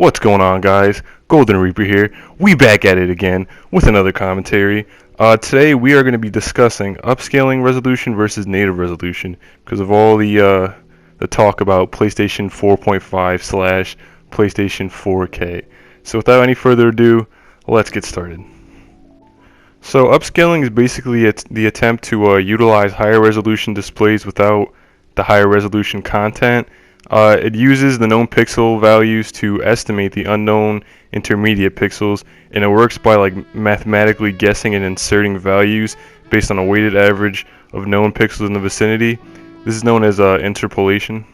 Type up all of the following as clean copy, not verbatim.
What's going on, guys? GoldUnReaper here. We back at it again with another commentary. Today we are going to be discussing upscaling resolution versus native resolution because of all the talk about PlayStation 4.5 slash PlayStation 4K. So without any further ado, let's get started. So upscaling is basically the attempt to utilize higher resolution displays without the higher resolution content. It uses the known pixel values to estimate the unknown intermediate pixels, and it works by mathematically guessing and inserting values based on a weighted average of known pixels in the vicinity. This is known as interpolation.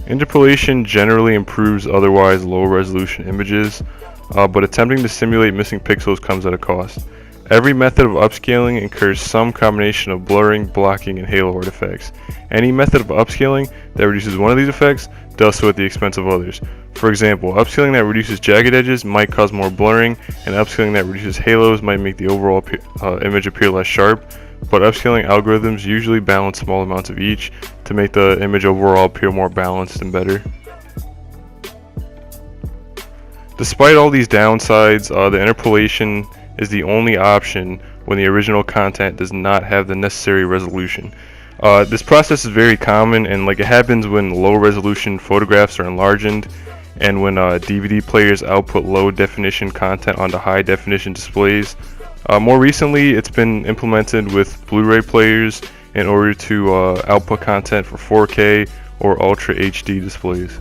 Interpolation generally improves otherwise low resolution images, but attempting to simulate missing pixels comes at a cost. Every method of upscaling incurs some combination of blurring, blocking, and halo artifacts. Any method of upscaling that reduces one of these effects does so at the expense of others. For example, upscaling that reduces jagged edges might cause more blurring, and upscaling that reduces halos might make the overall image appear less sharp, but upscaling algorithms usually balance small amounts of each to make the image overall appear more balanced and better. Despite all these downsides, the interpolation is the only option when the original content does not have the necessary resolution. This process is very common, and it happens when low resolution photographs are enlarged and when DVD players output low definition content onto high definition displays. More recently, it's been implemented with Blu-ray players in order to output content for 4K or Ultra HD displays.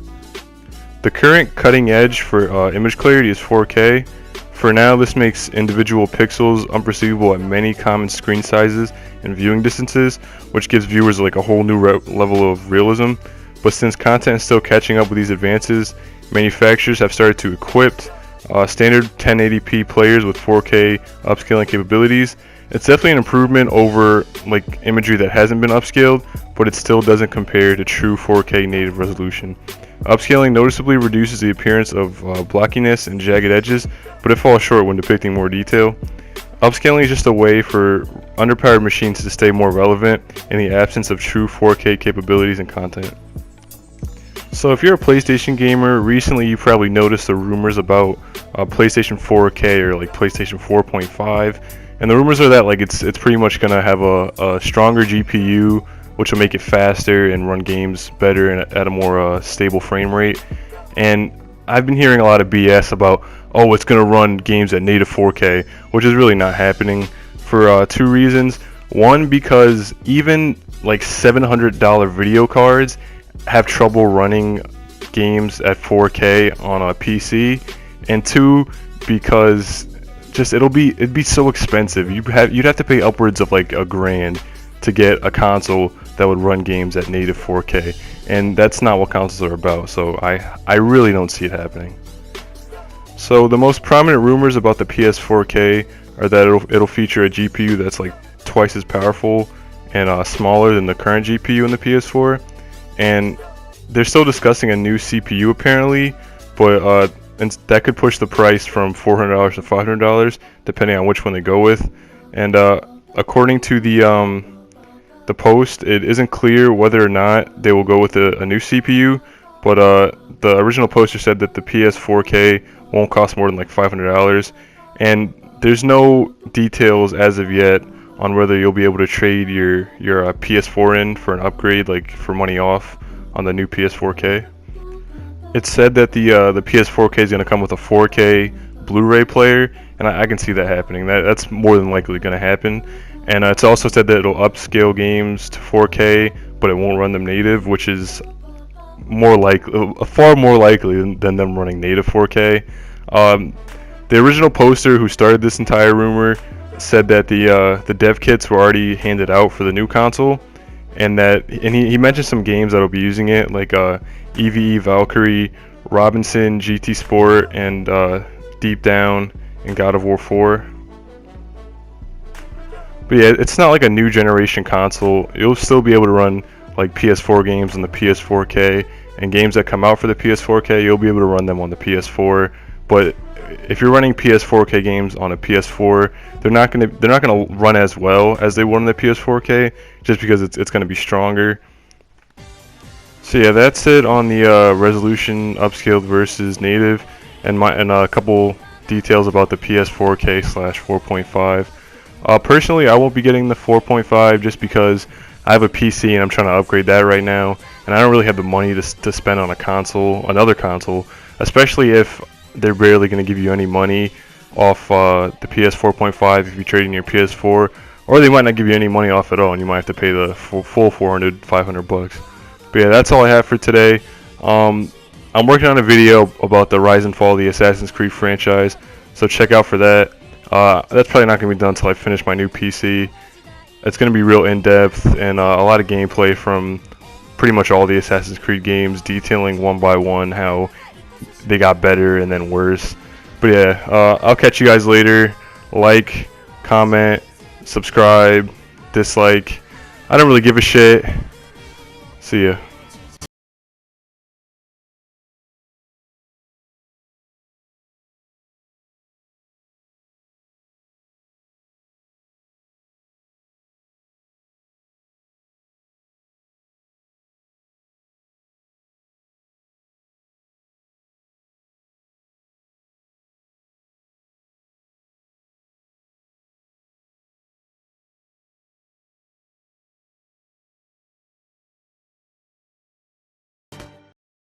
The current cutting edge for image clarity is 4K. For now, this makes individual pixels unperceivable at many common screen sizes and viewing distances, which gives viewers a whole new level of realism. But since content is still catching up with these advances, manufacturers have started to equip standard 1080p players with 4K upscaling capabilities. It's definitely an improvement over imagery that hasn't been upscaled, but it still doesn't compare to true 4K native resolution. Upscaling noticeably reduces the appearance of blockiness and jagged edges, but it falls short when depicting more detail. Upscaling is just a way for underpowered machines to stay more relevant in the absence of true 4K capabilities and content. So if you're a PlayStation gamer, recently you probably noticed the rumors about PlayStation 4K or PlayStation 4.5, and the rumors are that it's pretty much gonna have a stronger GPU, which will make it faster and run games better and at a more stable frame rate. And I've been hearing a lot of BS about, oh, it's going to run games at native 4K, which is really not happening for two reasons. One, because even $700 video cards have trouble running games at 4K on a PC. And two, because it'd be so expensive. You'd have to pay upwards of $1,000 to get a console that would run games at native 4K, and that's not what consoles are about, so I really don't see it happening. So the most prominent rumors about the PS4K are that it'll feature a GPU that's twice as powerful and smaller than the current GPU in the PS4, and they're still discussing a new CPU apparently, but and that could push the price from $400 to $500 depending on which one they go with. And according to the post, it isn't clear whether or not they will go with a new CPU, but the original poster said that the PS4K won't cost more than $500, and there's no details as of yet on whether you'll be able to trade your PS4 in for an upgrade, for money off on the new PS4K. It's said that the PS4K is going to come with a 4K Blu-ray player, and I can see that happening. That's more than likely going to happen. And it's also said that it'll upscale games to 4K, but it won't run them native, which is far more likely than them running native 4K. The original poster who started this entire rumor said that the dev kits were already handed out for the new console, and he mentioned some games that'll be using it, EVE Valkyrie, Robinson, GT Sport, and Deep Down, and God of War 4. But yeah, it's not a new generation console. You'll still be able to run PS4 games on the PS4K, and games that come out for the PS4K, you'll be able to run them on the PS4. But if you're running PS4K games on a PS4, they're not gonna run as well as they would on the PS4K, just because it's gonna be stronger. So yeah, that's it on the resolution upscaled versus native, and a couple details about the PS4K/4.5. Personally, I won't be getting the 4.5 just because I have a PC and I'm trying to upgrade that right now, and I don't really have the money to spend on another console, especially if they're barely going to give you any money off the PS4.5 if you trade in your PS4, or they might not give you any money off at all, and you might have to pay the full 400, 500 bucks. But yeah, that's all I have for today. I'm working on a video about the rise and fall of the Assassin's Creed franchise, so check out for that. That's probably not going to be done until I finish my new PC. It's going to be real in-depth and a lot of gameplay from pretty much all the Assassin's Creed games, detailing one by one how they got better and then worse. But yeah, I'll catch you guys later. Like, comment, subscribe, dislike. I don't really give a shit. See ya.